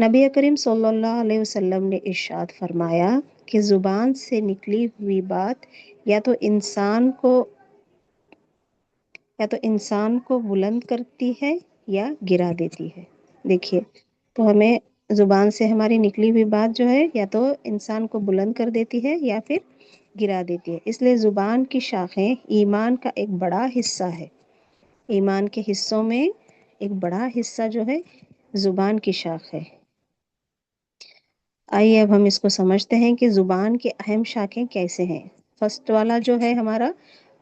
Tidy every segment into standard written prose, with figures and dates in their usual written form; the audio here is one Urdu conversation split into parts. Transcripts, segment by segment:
نبی کریم صلی اللہ علیہ وسلم نے ارشاد فرمایا کہ زبان سے نکلی ہوئی بات یا تو انسان کو بلند کرتی ہے یا گرا دیتی ہے۔ دیکھیے، تو ہمیں زبان سے ہماری نکلی ہوئی بات جو ہے یا تو انسان کو بلند کر دیتی ہے یا پھر گرا دیتی ہے۔ اس لیے زبان کی شاخیں ایمان کا ایک بڑا حصہ ہے۔ ایمان کے حصوں میں ایک بڑا حصہ جو ہے زبان کی شاخ ہے۔ آئیے اب ہم اس کو سمجھتے ہیں کہ زبان کی اہم شاخیں کیسے ہیں۔ فرسٹ والا جو ہے ہمارا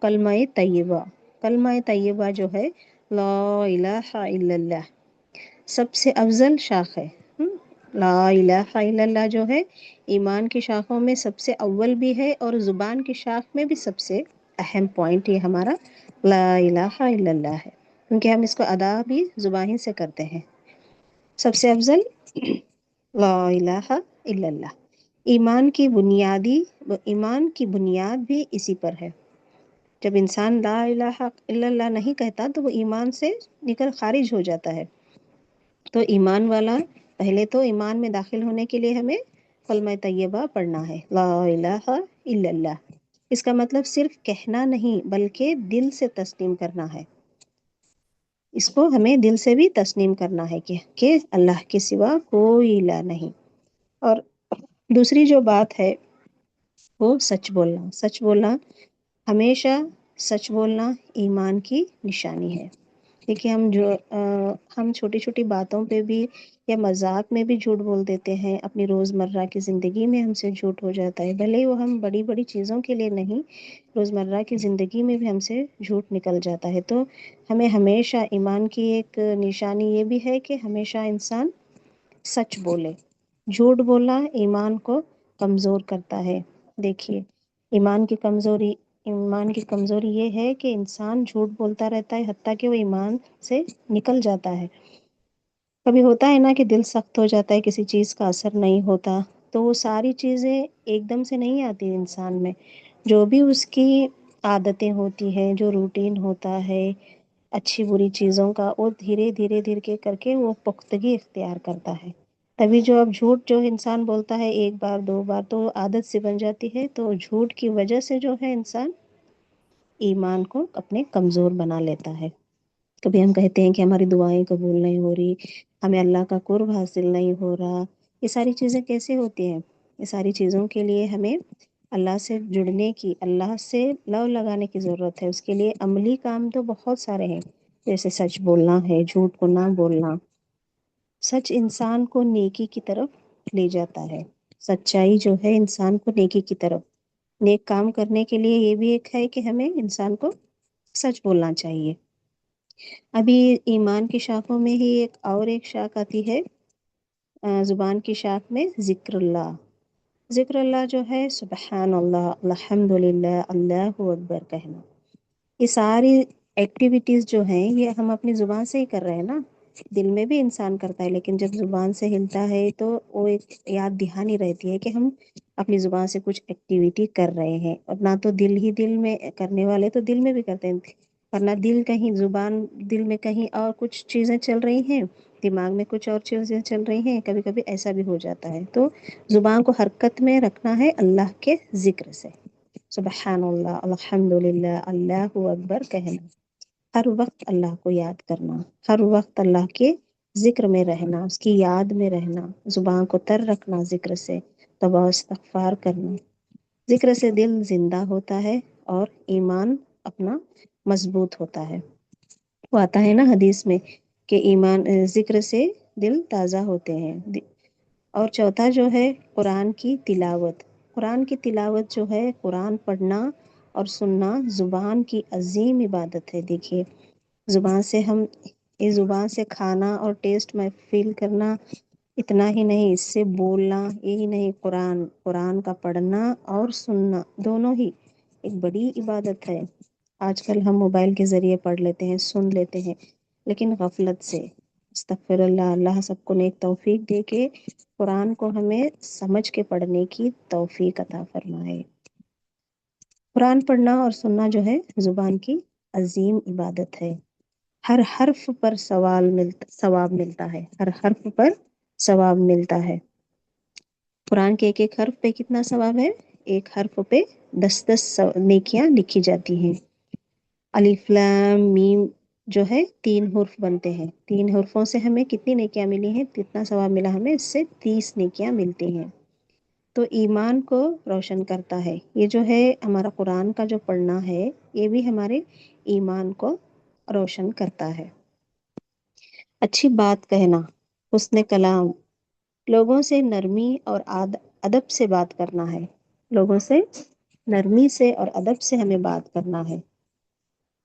کلمہ طیبہ۔ کلمہ طیبہ جو ہے لا الہ الا اللہ، سب سے افضل شاخ ہے۔ لا الہ الا اللہ جو ہے ایمان کی شاخوں میں سب سے اول بھی ہے، اور زبان کی شاخ میں بھی سب سے اہم پوائنٹ یہ ہمارا لا الہ الا اللہ ہے، کیونکہ ہم اس کو ادا بھی زبانی سے کرتے ہیں۔ سب سے افضل لا الہ الا اللہ۔ ایمان کی بنیاد بھی اسی پر ہے۔ جب انسان لا الہ الا اللہ نہیں کہتا تو وہ ایمان سے نکل خارج ہو جاتا ہے۔ تو ایمان والا پہلے تو ایمان میں داخل ہونے کے لیے ہمیں کلمہ طیبہ پڑھنا ہے، لا الہ الا اللہ۔ اس کا مطلب صرف کہنا نہیں بلکہ دل سے تسلیم کرنا ہے۔ اس کو ہمیں دل سے بھی تسلیم کرنا ہے کہ اللہ کے سوا کوئی الہ نہیں۔ اور دوسری جو بات ہے وہ سچ بولنا۔ سچ بولنا، ہمیشہ سچ بولنا ایمان کی نشانی ہے۔ دیکھیے، ہم چھوٹی چھوٹی باتوں پہ بھی یا مذاق میں بھی جھوٹ بول دیتے ہیں۔ اپنی روزمرہ کی زندگی میں ہم سے جھوٹ ہو جاتا ہے، بھلے وہ ہم بڑی بڑی چیزوں کے لیے نہیں، روزمرہ کی زندگی میں بھی ہم سے جھوٹ نکل جاتا ہے۔ تو ہمیں ہمیشہ ایمان کی ایک نشانی یہ بھی ہے کہ ہمیشہ انسان سچ بولے۔ جھوٹ بولنا ایمان کو کمزور کرتا ہے۔ دیکھیے، ایمان کی کمزوری یہ ہے کہ انسان جھوٹ بولتا رہتا ہے حتیٰ کہ وہ ایمان سے نکل جاتا ہے۔ کبھی ہوتا ہے نا کہ دل سخت ہو جاتا ہے، کسی چیز کا اثر نہیں ہوتا، تو وہ ساری چیزیں ایک دم سے نہیں آتی انسان میں۔ جو بھی اس کی عادتیں ہوتی ہیں، جو روٹین ہوتا ہے اچھی بری چیزوں کا، وہ دھیرے دھیرے دھیرے کر کے وہ پختگی اختیار کرتا ہے۔ تبھی جو اب جھوٹ جو انسان بولتا ہے ایک بار دو بار تو وہ عادت سے بن جاتی ہے، تو جھوٹ کی وجہ سے جو ہے انسان ایمان کو اپنے کمزور بنا لیتا ہے۔ کبھی ہم کہتے ہیں کہ ہماری دعائیں قبول نہیں ہو رہی، ہمیں اللہ کا قرب حاصل نہیں ہو رہا۔ یہ ساری چیزیں کیسے ہوتی ہیں؟ یہ ساری چیزوں کے لیے ہمیں اللہ سے جڑنے کی، اللہ سے لو لگانے کی ضرورت ہے۔ اس کے لیے عملی کام تو بہت سارے ہیں، جیسے سچ بولنا ہے، جھوٹ کو نہ بولنا۔ سچ انسان کو نیکی کی طرف لے جاتا ہے۔ سچائی جو ہے انسان کو نیکی کی طرف، نیک کام کرنے کے لیے یہ بھی ایک ہے کہ ہمیں انسان کو سچ بولنا چاہیے۔ ابھی ایمان کی شاخوں میں ہی ایک شاخ آتی ہے، زبان کی شاخ میں ذکر اللہ۔ ذکر اللہ جو ہے سبحان اللہ، الحمد للہ، اللہ اکبر کہنا۔ یہ ساری ایکٹیویٹیز جو ہیں یہ ہم اپنی زبان سے ہی کر رہے ہیں نا۔ دل میں بھی انسان کرتا ہے، لیکن جب زبان سے ہلتا ہے تو وہ ایک یاد دہانی رہتی ہے کہ ہم اپنی زبان سے کچھ ایکٹیویٹی کر رہے ہیں۔ اور نہ تو دل میں کرنے والے تو دل میں بھی کرتے ہیں، ورنہ دل کہیں، زبان دل میں کہیں اور کچھ چیزیں چل رہی ہیں، دماغ میں کچھ اور چیزیں چل رہی ہیں، کبھی کبھی ایسا بھی ہو جاتا ہے۔ تو زبان کو حرکت میں رکھنا ہے اللہ کے ذکر سے، سبحان اللہ، الحمد للہ، اللہ اکبر کہنا، ہر وقت اللہ کو یاد کرنا، ہر وقت اللہ کے ذکر میں رہنا، اس کی یاد میں رہنا، زبان کو تر رکھنا ذکر سے، توبہ و استغفار کرنا۔ ذکر سے دل زندہ ہوتا ہے اور ایمان اپنا مضبوط ہوتا ہے۔ وہ آتا ہے نا حدیث میں کہ ایمان ذکر سے دل تازہ ہوتے ہیں۔ اور چوتھا جو ہے قرآن کی تلاوت۔ قرآن کی تلاوت جو ہے، قرآن پڑھنا اور سننا زبان کی عظیم عبادت ہے۔ دیکھیے، زبان سے ہم، اس زبان سے کھانا اور ٹیسٹ میں فیل کرنا اتنا ہی نہیں، اس سے بولنا یہی نہیں، قرآن کا پڑھنا اور سننا دونوں ہی ایک بڑی عبادت ہے۔ آج کل ہم موبائل کے ذریعے پڑھ لیتے ہیں، سن لیتے ہیں، لیکن غفلت سے۔ استغفر اللہ، اللہ سب کو نیک توفیق دے کے قرآن کو ہمیں سمجھ کے پڑھنے کی توفیق عطا فرمائے۔ قرآن پڑھنا اور سننا جو ہے زبان کی عظیم عبادت ہے۔ ہر حرف پر ثواب ملتا ہے، ہر حرف پر ثواب ملتا ہے۔ قرآن کے ایک ایک حرف پہ کتنا ثواب ہے؟ ایک حرف پہ 10 نیکیاں لکھی جاتی ہیں۔ الف لام میم جو ہے 3 حرف بنتے ہیں، 3 حرفوں سے ہمیں کتنی نیکیاں ملی ہیں؟ کتنا ثواب ملا ہمیں؟ اس سے 30 نیکیاں ملتی ہیں۔ تو ایمان کو روشن کرتا ہے یہ جو ہے ہمارا قرآن کا جو پڑھنا ہے، یہ بھی ہمارے ایمان کو روشن کرتا ہے۔ اچھی بات کہنا، حسن کلام، لوگوں سے نرمی اور ادب سے بات کرنا ہے، لوگوں سے نرمی سے اور ادب سے ہمیں بات کرنا ہے۔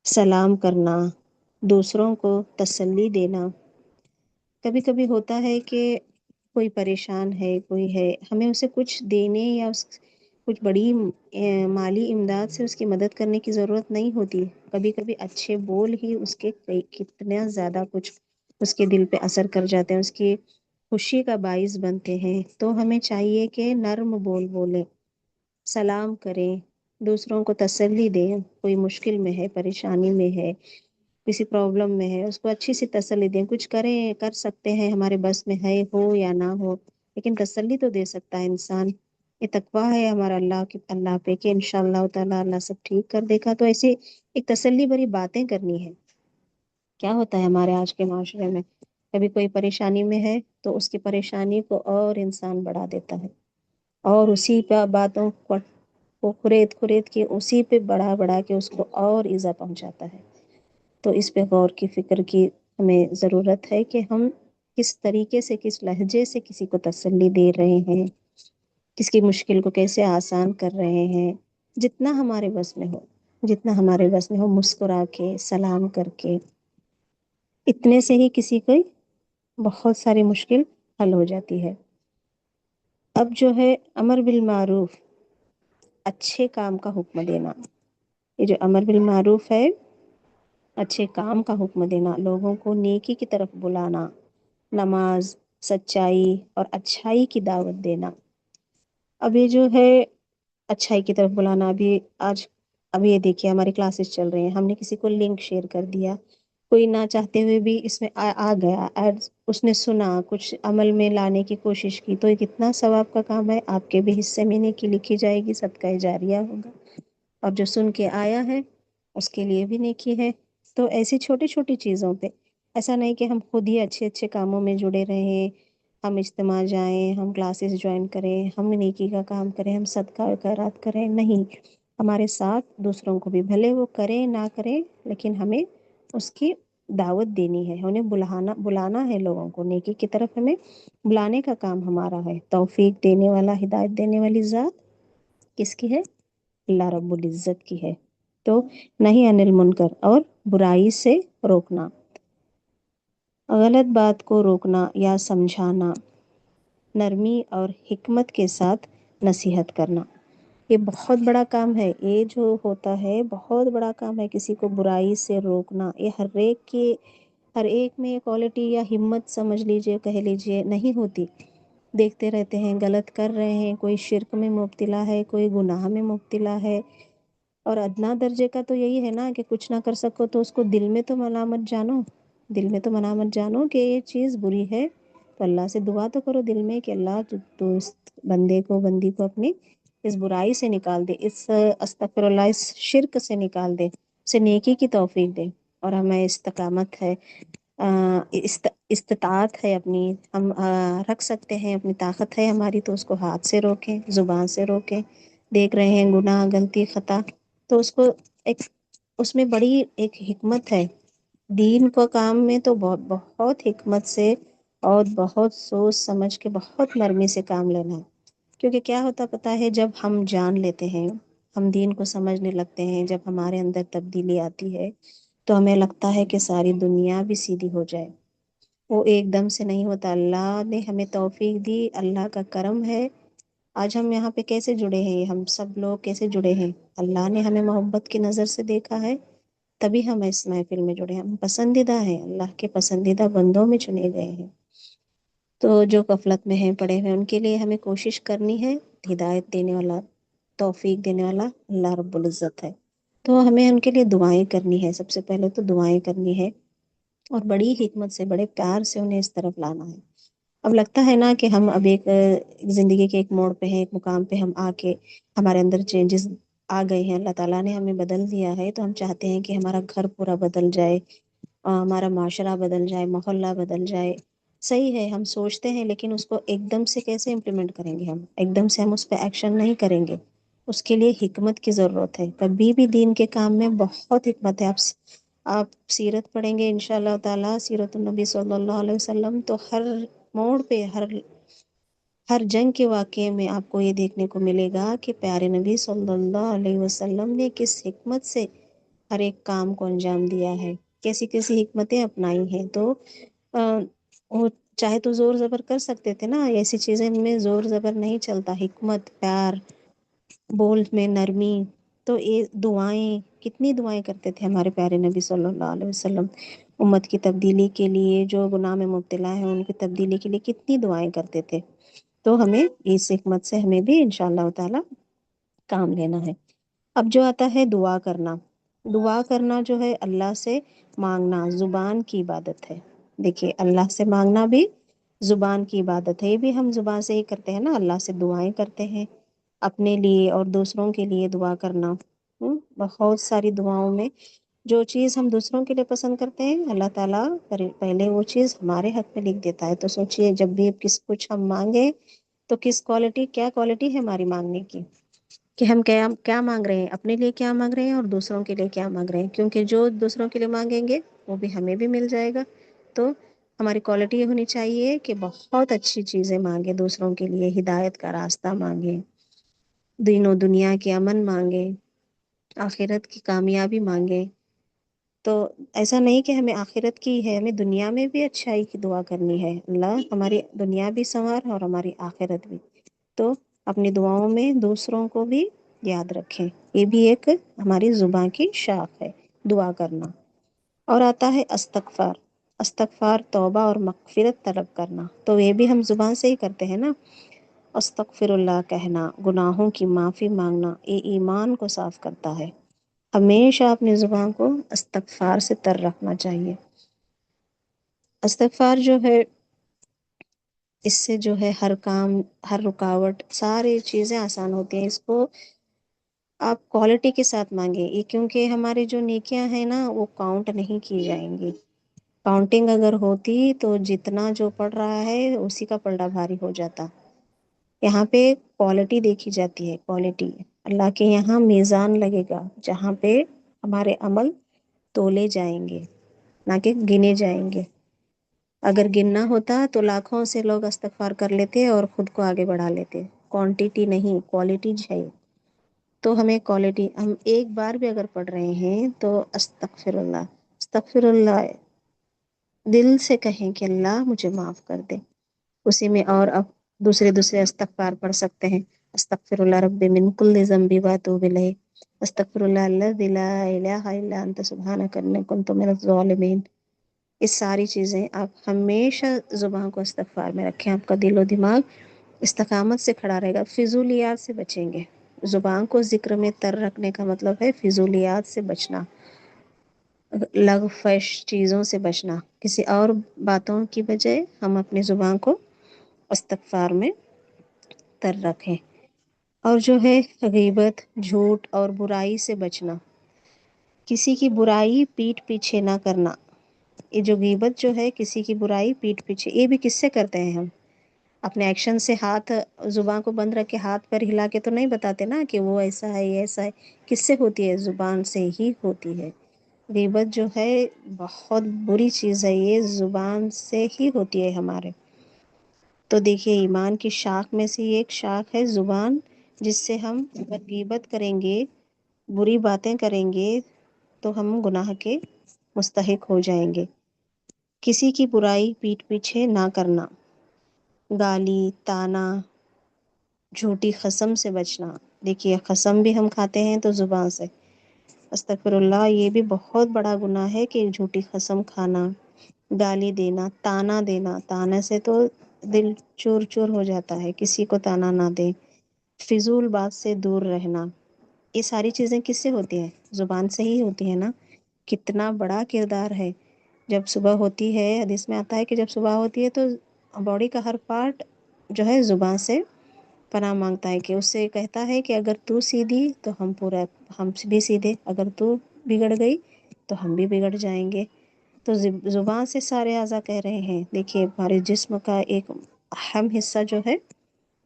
سلام کرنا، دوسروں کو تسلی دینا۔ کبھی کبھی ہوتا ہے کہ کوئی پریشان ہے، کوئی ہے، ہمیں اسے کچھ دینے یا کچھ بڑی مالی امداد سے اس کی مدد کرنے کی ضرورت نہیں ہوتی۔ کبھی کبھی اچھے بول ہی اس کے کتنا زیادہ کچھ اس کے دل پہ اثر کر جاتے ہیں، اس کی خوشی کا باعث بنتے ہیں۔ تو ہمیں چاہیے کہ نرم بول بولیں، سلام کریں، دوسروں کو تسلی دیں۔ کوئی مشکل میں ہے، پریشانی میں ہے، کسی پرابلم میں ہے، اس کو اچھی سی تسلی دیں۔ کچھ کریں، کر سکتے ہیں، ہمارے بس میں ہے، ہو یا نہ ہو، لیکن تسلی تو دے سکتا ہے انسان۔ یہ تقویٰ ہے ہمارا اللہ پہ کہ انشاءاللہ تعالیٰ اللہ سب ٹھیک کر دے گا۔ تو ایسی ایک تسلی بھری باتیں کرنی ہے۔ کیا ہوتا ہے ہمارے آج کے معاشرے میں، کبھی کوئی پریشانی میں ہے تو اس کی پریشانی کو اور انسان بڑھا دیتا ہے، اور اسی پہ باتوں کو کھرید کے اسی پہ بڑھا بڑھا کے اس کو اور ایذا پہنچاتا ہے۔ تو اس پہ غور کی فکر کی ہمیں ضرورت ہے کہ ہم کس طریقے سے، کس لہجے سے کسی کو تسلی دے رہے ہیں، کس کی مشکل کو کیسے آسان کر رہے ہیں۔ جتنا ہمارے بس میں ہو، جتنا ہمارے بس میں ہو، مسکرا کے، سلام کر کے، اتنے سے ہی کسی کی بہت ساری مشکل حل ہو جاتی ہے۔ اب جو ہے امر بالمعروف، اچھے کام کا حکم دینا، یہ جو امر بالمعروف ہے، اچھے کام کا حکم دینا، لوگوں کو نیکی کی طرف بلانا، نماز، سچائی اور اچھائی کی دعوت دینا۔ اب یہ جو ہے اچھائی کی طرف بلانا، ابھی یہ دیکھیے ہماری کلاسز چل رہے ہیں، ہم نے کسی کو لنک شیئر کر دیا، کوئی نہ چاہتے ہوئے بھی اس میں آ گیا ایڈ، اس نے سنا، کچھ عمل میں لانے کی کوشش کی، تو یہ کتنا ثواب کا کام ہے۔ آپ کے بھی حصے میں نیکی لکھی جائے گی، صدقہ جاریہ ہوگا، اور جو سن کے آیا ہے اس کے لیے بھی نیکی ہے۔ تو ایسی چھوٹی چھوٹی چیزوں پہ، ایسا نہیں کہ ہم خود ہی اچھے اچھے کاموں میں جڑے رہیں، ہم اجتماع جائیں، ہم کلاسز جوائن کریں، ہم نیکی کا کام کریں، ہم صدقہ و خیرات کریں، نہیں، ہمارے ساتھ دوسروں کو بھی، بھلے وہ کریں نہ کریں، لیکن ہمیں اس کی دعوت دینی ہے، انہیں بلانا ہے، لوگوں کو نیکی کی طرف ہمیں بلانے کا کام ہمارا ہے۔ توفیق دینے والا، ہدایت دینے والی ذات کس کی ہے؟ اللہ رب العزت کی ہے۔ تو نہیں انل منکر، اور برائی سے روکنا، غلط بات کو روکنا یا سمجھانا، نرمی اور حکمت کے ساتھ نصیحت کرنا، یہ بہت بڑا کام ہے۔ یہ جو ہوتا ہے بہت بڑا کام ہے، کسی کو برائی سے روکنا۔ یہ ہر ایک میں کوالٹی یا ہمت سمجھ لیجئے، کہہ لیجئے، نہیں ہوتی۔ دیکھتے رہتے ہیں، غلط کر رہے ہیں، کوئی شرک میں مبتلا ہے، کوئی گناہ میں مبتلا ہے، اور ادنا درجے کا تو یہی ہے نا کہ کچھ نہ کر سکو تو اس کو دل میں تو ملامت جانو، دل میں تو ملامت جانو کہ یہ چیز بری ہے، تو اللہ سے دعا تو کرو دل میں کہ اللہ تو اس بندی کو اپنی اس برائی سے نکال دے، اس استغفر اللہ، اس شرک سے نکال دے، اسے نیکی کی توفیق دے، اور ہمیں استقامت ہے، استطاعت ہے اپنی، ہم رکھ سکتے ہیں، اپنی طاقت ہے ہماری، تو اس کو ہاتھ سے روکیں، زبان سے روکیں۔ دیکھ رہے ہیں گناہ، غلطی، خطا، تو اس کو اس میں بڑی ایک حکمت ہے۔ دین کو کام میں تو بہت حکمت سے اور بہت سوچ سمجھ کے، بہت نرمی سے کام لینا ہے۔ کیونکہ کیا ہوتا پتہ ہے، جب ہم جان لیتے ہیں، ہم دین کو سمجھنے لگتے ہیں، جب ہمارے اندر تبدیلی آتی ہے، تو ہمیں لگتا ہے کہ ساری دنیا بھی سیدھی ہو جائے۔ وہ ایک دم سے نہیں ہوتا، اللہ نے ہمیں توفیق دی، اللہ کا کرم ہے۔ آج ہم یہاں پہ کیسے جڑے ہیں، ہم سب لوگ کیسے جڑے ہیں؟ اللہ نے ہمیں محبت کی نظر سے دیکھا ہے، تبھی ہم اس محفل میں جڑے ہیں، ہم پسندیدہ ہیں، اللہ کے پسندیدہ بندوں میں چنے گئے ہیں۔ تو جو غفلت میں ہیں، پڑے ہوئے، ان کے لیے ہمیں کوشش کرنی ہے۔ ہدایت دینے والا، توفیق دینے والا اللہ رب العزت ہے، تو ہمیں ان کے لیے دعائیں کرنی ہے، سب سے پہلے تو دعائیں کرنی ہے، اور بڑی حکمت سے، بڑے پیار سے انہیں اس طرف لانا ہے۔ اب لگتا ہے نا کہ ہم اب ایک زندگی کے ایک موڑ پہ ہیں، ایک مقام پہ ہم آ کے ہمارے اندر چینجز آ گئے ہیں، اللہ تعالیٰ نے ہمیں بدل دیا ہے، تو ہم چاہتے ہیں کہ ہمارا گھر پورا بدل جائے، ہمارا معاشرہ بدل جائے، محلہ بدل جائے۔ صحیح ہے، ہم سوچتے ہیں، لیکن اس کو ایک دم سے کیسے امپلیمنٹ کریں گے؟ ہم ایک دم سے ہم اس پہ ایکشن نہیں کریں گے، اس کے لیے حکمت کی ضرورت ہے۔ کبھی بھی دین کے کام میں بہت حکمت ہے۔ آپ سیرت پڑھیں گے انشاءاللہ تعالیٰ، سیرت النبی صلی اللہ علیہ وسلم، تو ہر موڑ پہ، ہر جنگ کے واقعے میں آپ کو یہ دیکھنے کو ملے گا کہ پیارے نبی صلی اللہ علیہ وسلم نے کس حکمت سے ہر ایک کام کو انجام دیا ہے، کیسی کیسی حکمتیں اپنائی ہیں۔ تو وہ چاہے تو زور زبر کر سکتے تھے نا، ایسی چیزیں میں زور زبر نہیں چلتا، حکمت، پیار، بول میں نرمی۔ تو یہ دعائیں، کتنی دعائیں کرتے تھے ہمارے پیارے نبی صلی اللہ علیہ وسلم، امت کی تبدیلی کے لیے، جو گناہ میں مبتلا ہیں ان کی تبدیلی کے لیے کتنی دعائیں کرتے تھے۔ تو ہمیں اس حکمت سے ہمیں بھی انشاءاللہ تعالی کام لینا ہے۔ اب جو آتا ہے دعا کرنا، دعا کرنا جو ہے اللہ سے مانگنا، زبان کی عبادت ہے۔ دیکھیے، اللہ سے مانگنا بھی زبان کی عبادت ہے، یہ بھی ہم زبان سے ہی کرتے ہیں نا، اللہ سے دعائیں کرتے ہیں، اپنے لیے اور دوسروں کے لیے دعا کرنا۔ بہت ساری دعاؤں میں جو چیز ہم دوسروں کے لیے پسند کرتے ہیں، اللہ تعالیٰ پہلے وہ چیز ہمارے حق میں لکھ دیتا ہے۔ تو سوچئے، جب بھی کچھ ہم مانگیں تو کیا کوالٹی ہے ہماری مانگنے کی، کہ ہم کیا کیا مانگ رہے ہیں، اپنے لیے کیا مانگ رہے ہیں اور دوسروں کے لیے کیا مانگ رہے ہیں، کیونکہ جو دوسروں کے لیے مانگیں گے وہ بھی ہمیں بھی مل جائے گا۔ تو ہماری کوالٹی یہ ہونی چاہیے کہ بہت اچھی چیزیں مانگیں، دوسروں کے لیے ہدایت کا راستہ مانگیں، دین و دنیا کے امن مانگیں، آخرت کی کامیابی مانگیں۔ تو ایسا نہیں کہ ہمیں آخرت کی ہے، ہمیں دنیا میں بھی اچھائی کی دعا کرنی ہے، اللہ ہماری دنیا بھی سنوار اور ہماری آخرت بھی۔ تو اپنی دعاؤں میں دوسروں کو بھی یاد رکھیں، یہ بھی ایک ہماری زبان کی شاخ ہے، دعا کرنا۔ اور آتا ہے استغفار، استغفار توبہ اور مغفرت طلب کرنا، تو یہ بھی ہم زبان سے ہی کرتے ہیں نا، استغفر اللہ کہنا، گناہوں کی معافی مانگنا، یہ ایمان کو صاف کرتا ہے۔ ہمیشہ اپنی زبان کو استغفار سے تر رکھنا چاہیے۔ استغفار جو ہے، اس سے جو ہے ہر کام، ہر رکاوٹ، ساری چیزیں آسان ہوتی ہیں۔ اس کو آپ کوالٹی کے ساتھ مانگیں، یہ کیونکہ ہماری جو نیکیاں ہیں نا وہ کاؤنٹ نہیں کی جائیں گی۔ کاؤنٹنگ اگر ہوتی تو جتنا جو پڑھ رہا ہے اسی کا پلڑا بھاری ہو جاتا۔ یہاں پہ کوالٹی دیکھی جاتی ہے، کوالٹی اللہ کے یہاں میزان لگے گا، جہاں پہ ہمارے عمل تولے جائیں گے، نہ کہ گنے جائیں گے۔ اگر گننا ہوتا تو لاکھوں سے لوگ استغفار کر لیتے اور خود کو آگے بڑھا لیتے۔ کوانٹیٹی نہیں، کوالٹی چاہیے۔ تو ہمیں کوالٹی، ہم ایک بار بھی اگر پڑھ رہے ہیں تو استغفر اللہ، استغفر اللہ دل سے کہیں کہ اللہ مجھے معاف کر دے۔ اسی میں اور اب دوسرے استغفار پڑھ سکتے ہیں، استغفر اللہ رب من کل ذنب واتوب الیہ، استغفر اللہ الذی لا الہ الا انت سبحانک انی کنت من الظالمین۔ اس ساری چیزیں آپ ہمیشہ زبان کو استغفار میں رکھیں، آپ کا دل و دماغ استقامت سے کھڑا رہے گا، فضولیات سے بچیں گے۔ زبان کو ذکر میں تر رکھنے کا مطلب ہے فضولیات سے بچنا، لغو فحش چیزوں سے بچنا۔ کسی اور باتوں کی بجائے ہم اپنی زبان کو استغفار میں تر رکھیں۔ اور جو ہے غیبت، جھوٹ اور برائی سے بچنا، کسی کی برائی پیٹھ پیچھے نہ کرنا۔ یہ جو غیبت جو ہے، کسی کی برائی پیٹھ پیچھے، یہ بھی کس سے کرتے ہیں؟ ہم اپنے ایکشن سے، ہاتھ، زبان کو بند رکھ کے ہاتھ پر ہلا کے تو نہیں بتاتے نا کہ وہ ایسا ہے، یہ ایسا ہے۔ کس سے ہوتی ہے؟ زبان سے ہی ہوتی ہے۔ غیبت جو ہے بہت بری چیز ہے، یہ زبان سے ہی ہوتی ہے ہمارے۔ تو دیکھیے، ایمان کی شاخ میں سے ایک شاخ ہے زبان، جس سے ہم اگر غیبت کریں گے، بری باتیں کریں گے تو ہم گناہ کے مستحق ہو جائیں گے۔ کسی کی برائی پیٹھ پیچھے نہ کرنا، گالی، طعنہ، جھوٹی قسم سے بچنا۔ دیکھیے، قسم بھی ہم کھاتے ہیں تو زبان سے، استغفر اللہ، یہ بھی بہت بڑا گناہ ہے کہ جھوٹی قسم کھانا، گالی دینا، طعنہ دینا۔ طعنہ سے تو دل چور چور ہو جاتا ہے، کسی کو طعنہ نہ دیں۔ فضول بات سے دور رہنا، یہ ساری چیزیں کس سے ہوتی ہیں؟ زبان سے ہی ہوتی ہیں نا۔ کتنا بڑا کردار ہے۔ جب صبح ہوتی ہے، حدیث میں آتا ہے کہ جب صبح ہوتی ہے تو باڈی کا ہر پارٹ جو ہے زبان سے پناہ مانگتا ہے، کہ اس سے کہتا ہے کہ اگر تو سیدھی تو ہم بھی سیدھے، اگر تو بگڑ گئی تو ہم بھی بگڑ جائیں گے۔ تو زبان سے سارے اعضاء کہہ رہے ہیں، دیکھیے ہمارے جسم کا ایک اہم حصہ جو ہے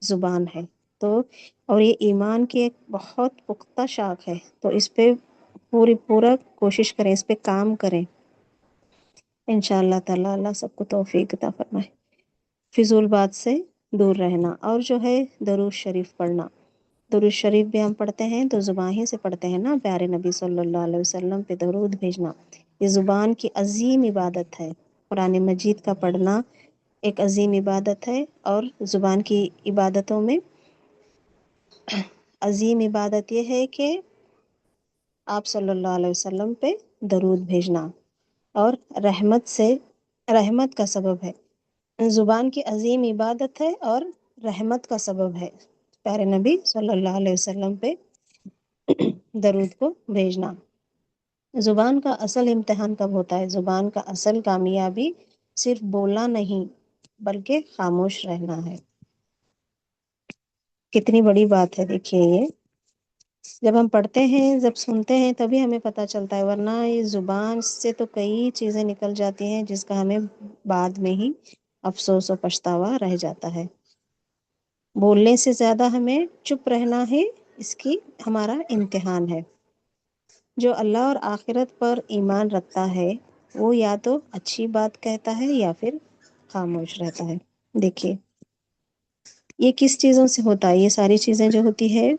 زبان ہے، تو اور یہ ایمان کی ایک بہت پختہ شاخ ہے، تو اس پہ پورا کوشش کریں، اس پہ کام کریں، انشاءاللہ تعالی اللہ سب کو توفیق عطا فرمائے۔ فضول بات سے دور رہنا، اور جو ہے درود شریف پڑھنا۔ درود شریف بھی ہم پڑھتے ہیں تو زبان ہی سے پڑھتے ہیں نا، پیارے نبی صلی اللہ علیہ وسلم پہ درود بھیجنا، یہ زبان کی عظیم عبادت ہے۔ قرآن مجید کا پڑھنا ایک عظیم عبادت ہے، اور زبان کی عبادتوں میں عظیم عبادت یہ ہے کہ آپ صلی اللہ علیہ وسلم پہ درود بھیجنا، اور رحمت کا سبب ہے، زبان کی عظیم عبادت ہے اور رحمت کا سبب ہے پیارے نبی صلی اللہ علیہ وسلم پہ درود کو بھیجنا۔ زبان کا اصل امتحان کب ہوتا ہے؟ زبان کا اصل کامیابی صرف بولنا نہیں بلکہ خاموش رہنا ہے۔ کتنی بڑی بات ہے، دیکھیے یہ جب ہم پڑھتے ہیں، جب سنتے ہیں تبھی ہمیں پتہ چلتا ہے، ورنہ یہ زبان سے تو کئی چیزیں نکل جاتی ہیں جس کا ہمیں بعد میں ہی افسوس و پچھتاوا رہ جاتا ہے۔ بولنے سے زیادہ ہمیں چپ رہنا ہے، اس کی ہمارا امتحان ہے۔ جو اللہ اور آخرت پر ایمان رکھتا ہے وہ یا تو اچھی بات کہتا ہے یا پھر خاموش رہتا ہے۔ دیکھیے یہ کس چیزوں سے ہوتا ہے؟ یہ ساری چیزیں جو ہوتی ہے،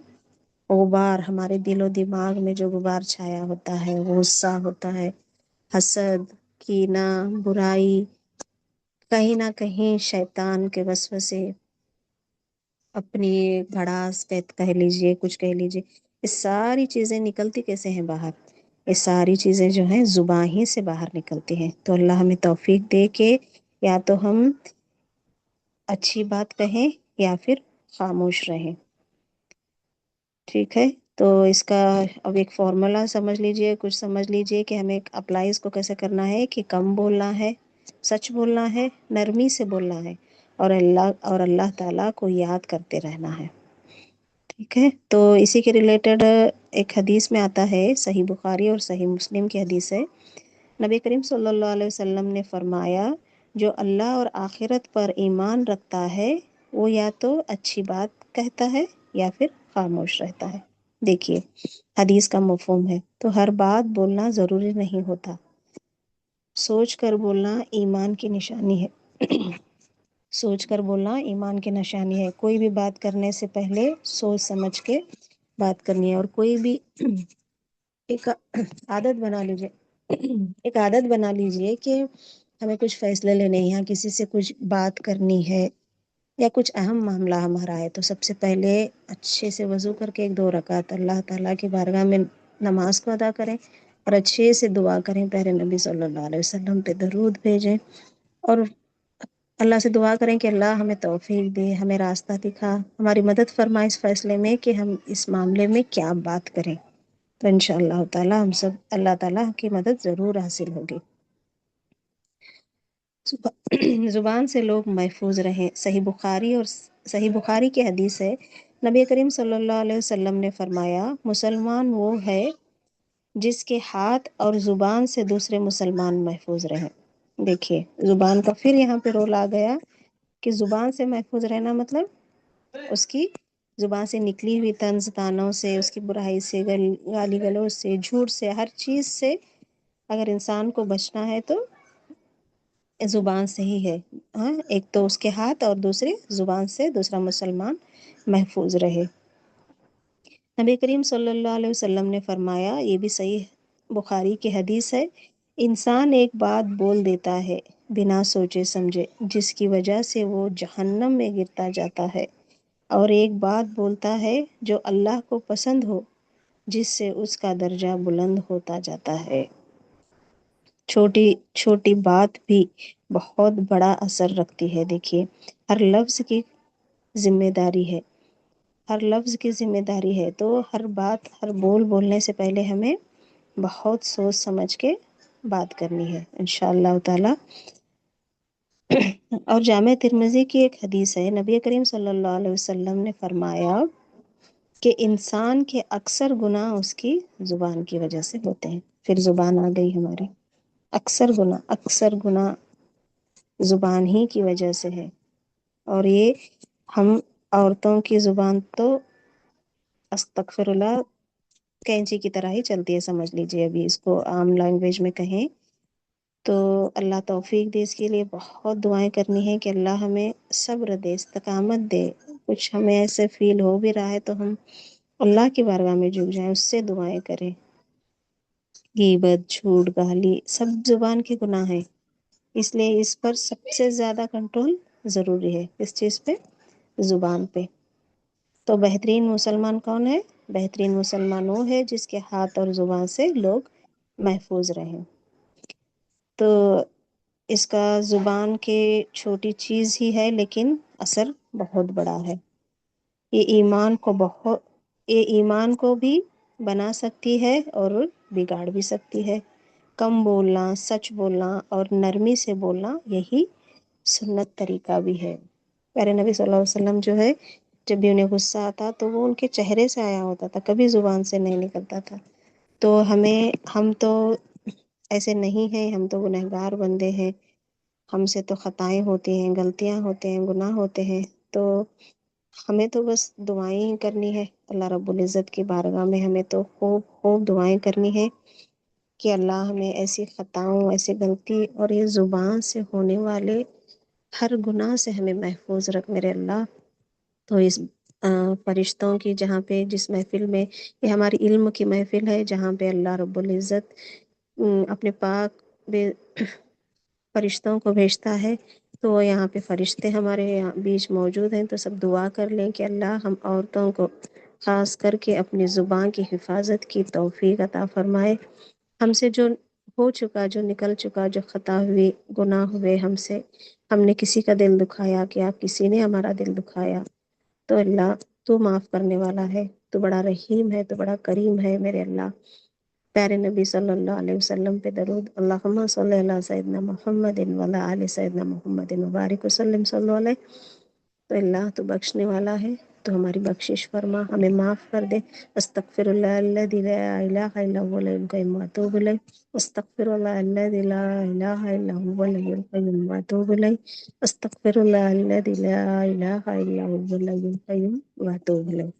غبار، ہمارے دل و دماغ میں جو غبار چھایا ہوتا ہے، غصہ ہوتا ہے، حسد، کینہ، برائی، کہیں نہ کہیں شیطان کے وسوسے، اپنی بھڑاس کہہ لیجئے، کچھ کہہ لیجئے، یہ ساری چیزیں نکلتی کیسے ہیں باہر؟ یہ ساری چیزیں جو ہیں زبان ہی سے باہر نکلتی ہیں۔ تو اللہ ہمیں توفیق دے کہ یا تو ہم اچھی بات کہیں یا پھر خاموش رہیں۔ ٹھیک ہے، تو اس کا اب ایک فارمولا سمجھ لیجئے، کچھ سمجھ لیجئے کہ ہمیں اپلائی اس کو کیسے کرنا ہے، کہ کم بولنا ہے، سچ بولنا ہے، نرمی سے بولنا ہے، اور اللہ تعالیٰ کو یاد کرتے رہنا ہے۔ ٹھیک ہے، تو اسی کے ریلیٹڈ ایک حدیث میں آتا ہے، صحیح بخاری اور صحیح مسلم کی حدیث ہے، نبی کریم صلی اللہ علیہ وسلم نے فرمایا جو اللہ اور آخرت پر ایمان رکھتا ہے وہ یا تو اچھی بات کہتا ہے یا پھر خاموش رہتا ہے۔ دیکھیے حدیث کا مفہوم ہے، تو ہر بات بولنا ضروری نہیں ہوتا، سوچ کر بولنا ایمان کی نشانی ہے۔ سوچ کر بولنا ایمان کی نشانی ہے، کوئی بھی بات کرنے سے پہلے سوچ سمجھ کے بات کرنی ہے، اور کوئی بھی ایک عادت بنا لیجئے کہ ہمیں کچھ فیصلے لینے ہیں یا کسی سے کچھ بات کرنی ہے یا کچھ اہم معاملہ ہمارا ہے، تو سب سے پہلے اچھے سے وضو کر کے 2 رکعت اللہ تعالیٰ کی بارگاہ میں نماز کو ادا کریں، اور اچھے سے دعا کریں، پیارے نبی صلی اللہ علیہ وسلم پہ درود بھیجیں، اور اللہ سے دعا کریں کہ اللہ ہمیں توفیق دے، ہمیں راستہ دکھا، ہماری مدد فرمائے اس فیصلے میں کہ ہم اس معاملے میں کیا بات کریں، تو انشاءاللہ تعالی ہم سب اللہ تعالیٰ کی مدد ضرور حاصل ہوگی۔ زبان سے لوگ محفوظ رہیں۔ صحیح بخاری کی حدیث ہے، نبی کریم صلی اللہ علیہ وسلم نے فرمایا مسلمان وہ ہے جس کے ہاتھ اور زبان سے دوسرے مسلمان محفوظ رہیں۔ دیکھیے زبان کا پھر یہاں پہ رول آ گیا کہ زبان سے محفوظ رہنا مطلب اس کی زبان سے نکلی ہوئی طنز تانوں سے، اس کی برائی سے، گالی گلوچ سے، جھوٹ سے، ہر چیز سے اگر انسان کو بچنا ہے تو زبان سے ہی ہے۔ ہاں، ایک تو اس کے ہاتھ اور دوسری زبان سے دوسرا مسلمان محفوظ رہے۔ نبی کریم صلی اللہ علیہ وسلم نے فرمایا، یہ بھی صحیح بخاری کی حدیث ہے، انسان ایک بات بول دیتا ہے بنا سوچے سمجھے جس کی وجہ سے وہ جہنم میں گرتا جاتا ہے، اور ایک بات بولتا ہے جو اللہ کو پسند ہو جس سے اس کا درجہ بلند ہوتا جاتا ہے۔ چھوٹی چھوٹی بات بھی بہت بڑا اثر رکھتی ہے۔ دیکھیے ہر لفظ کی ذمہ داری ہے، ہر لفظ کی ذمہ داری ہے، تو ہر بات، ہر بولنے سے پہلے ہمیں بہت سوچ سمجھ کے بات کرنی ہے۔ انشاءاللہ تعالی اور جامع ترمذی کی ایک حدیث ہے، نبی کریم صلی اللہ علیہ وسلم نے فرمایا کہ انسان کے اکثر گناہ اس کی زبان کی وجہ سے ہوتے ہیں۔ پھر زبان آ گئی ہماری، اکثر گناہ زبان ہی کی وجہ سے ہے۔ اور یہ ہم عورتوں کی زبان تو استغفر اللہ کینچی کی طرح ہی چلتی ہے، سمجھ لیجیے۔ ابھی اس کو عام لینگویج میں کہیں تو اللہ توفیق دے، اس کے لیے بہت دعائیں کرنی ہے کہ اللہ ہمیں صبر دے، استقامت دے۔ کچھ ہمیں ایسے فیل ہو بھی رہا ہے تو ہم اللہ کی بارگاہ میں جھک جائیں، اس سے دعائیں کریں۔ غیبت، جھوٹ، گالی سب زبان کے گناہ ہیں، اس لیے اس پر سب سے زیادہ کنٹرول ضروری ہے۔ اس چیز پہ، زبان پہ۔ تو بہترین مسلمان کون ہے؟ بہترین مسلمان وہ ہے جس کے ہاتھ اور زبان سے لوگ محفوظ رہیں۔ تو اس کا زبان کے چھوٹی چیز ہی ہے لیکن اثر بہت بڑا ہے۔ یہ ایمان کو بھی بنا سکتی ہے اور بگاڑ بھی سکتی ہے۔ کم بولنا، سچ بولنا اور نرمی سے بولنا یہی سنت طریقہ بھی ہے۔ پیارے نبی صلی اللہ علیہ وسلم جو ہے، جب بھی انہیں غصہ آتا تو وہ ان کے چہرے سے آیا ہوتا تھا، کبھی زبان سے نہیں نکلتا تھا۔ تو ہم تو ایسے نہیں ہیں، ہم تو گنہگار بندے ہیں، ہم سے تو خطائیں ہوتی ہیں، غلطیاں ہوتے ہیں، گناہ ہوتے ہیں۔ تو ہمیں تو بس دعائیں کرنی ہے اللہ رب العزت کی بارگاہ میں، ہمیں تو خوب خوب دعائیں کرنی ہے کہ اللہ ہمیں ایسی خطاؤں، ایسی غلطی اور یہ زبان سے ہونے والے ہر گناہ سے ہمیں محفوظ رکھ میرے اللہ۔ تو اس فرشتوں کی جہاں پہ جس محفل میں، یہ ہماری علم کی محفل ہے جہاں پہ اللہ رب العزت اپنے پاک فرشتوں کو بھیجتا ہے، تو وہ یہاں پہ فرشتے ہمارے یہاں بیچ موجود ہیں۔ تو سب دعا کر لیں کہ اللہ ہم عورتوں کو خاص کر کے اپنی زبان کی حفاظت کی توفیق عطا فرمائے۔ ہم سے جو ہو چکا، جو نکل چکا، جو خطا ہوئی، گناہ ہوئے ہم سے، ہم نے کسی کا دل دکھایا، کیا کسی نے ہمارا دل دکھایا، تو اللہ تو معاف کرنے والا ہے، تو بڑا رحیم ہے، تو بڑا کریم ہے میرے اللہ۔ پیارے نبی صلی اللہ علیہ وسلم پہ درود، اللہم صلی اللہ سیدنا محمد وعلی آل سیدنا محمد مبارک وسلم صلی اللہ علیہ۔ تو اللہ تو بخشنے والا ہے، تو ہماری بخشش فرما، ہمیں معاف کر دے۔ استغفر اللہ الذی لا الہ الا هو الحی القیوم واتوب الیہ۔ استغفر اللہ الذی لا الہ الا هو الحی القیوم واتوب الیہ۔ استغفر اللہ الذی لا الہ الا هو الحی القیوم واتوب الیہ۔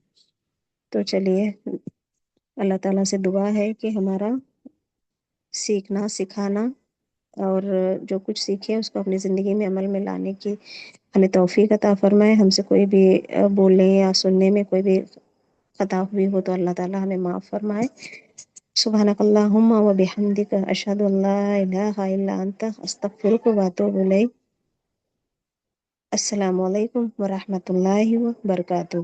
تو چلیے، اللہ تعالیٰ سے دعا ہے کہ ہمارا سیکھنا، سکھانا اور جو کچھ سیکھے اس کو اپنی زندگی میں عمل میں لانے کی ہمیں توفیق عطا فرمائے۔ ہم سے کوئی بھی بولنے یا سننے میں کوئی بھی خطا ہوئی ہو تو اللہ تعالیٰ ہمیں معاف فرمائے۔ سبحانک اللہم و بحمدک، اشہد ان لا الہ الا انت، استغفرک و اتوب الیک۔ السلام علیکم ورحمۃ اللہ وبرکاتہ۔